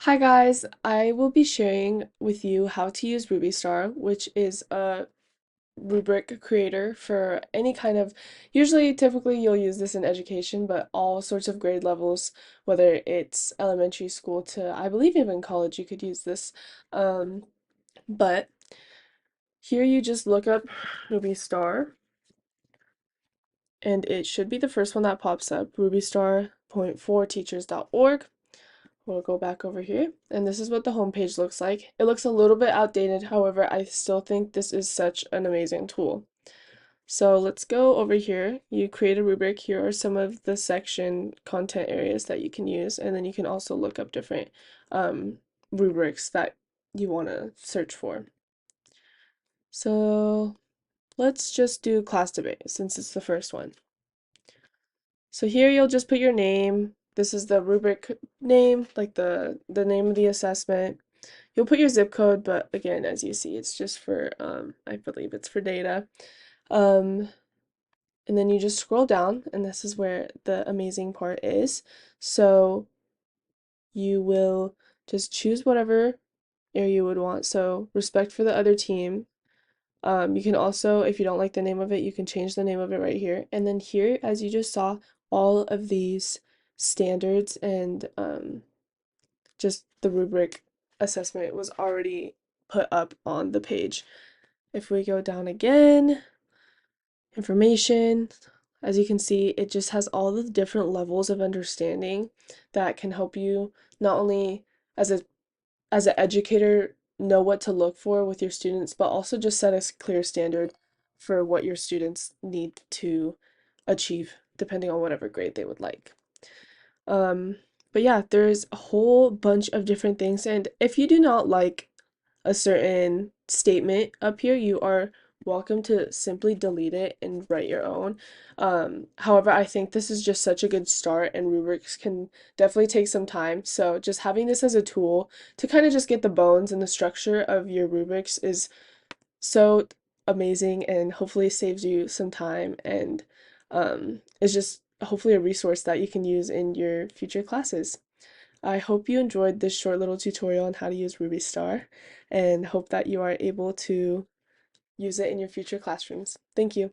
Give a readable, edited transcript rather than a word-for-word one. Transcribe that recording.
Hi guys, I will be sharing with you how to use Rubistar, which is a rubric creator for any kind of, usually typically you'll use this in education, but all sorts of grade levels, whether it's elementary school to I believe even college you could use this. But here you just look up Rubistar and it should be the first one that pops up, rubistar.4teachers.org. We'll go back over here, and this is what the homepage looks like. It looks a little bit outdated, however, I still think this is such an amazing tool. So let's go over here. You create a rubric. Here are some of the section content areas that you can use, and then you can also look up different rubrics that you want to search for. So let's just do class debate since it's the first one. So here you'll just put your name. This is the rubric name, like the name of the assessment. You'll put your zip code, but again, as you see, it's just for, I believe it's for data. Um, and then you just scroll down, and this is where the amazing part is. So you will just choose whatever area you would want. So respect for the other team. You can also, if you don't like the name of it, you can change the name of it right here. And then here, as you just saw, all of these standards and just the rubric assessment was already put up on the page. If we go down again, information, as you can see, it just has all the different levels of understanding that can help you not only as a as an educator know what to look for with your students, but also just set a clear standard for what your students need to achieve depending on whatever grade they would like. Um, but yeah, there's a whole bunch of different things, and if you do not like a certain statement up here, you are welcome to simply delete it and write your own. However, I think this is just such a good start, and rubrics can definitely take some time. So just having this as a tool to kind of just get the bones and the structure of your rubrics is so amazing and hopefully saves you some time and is just hopefully a resource that you can use in your future classes. I hope you enjoyed this short little tutorial on how to use Rubistar and hope that you are able to use it in your future classrooms. Thank you.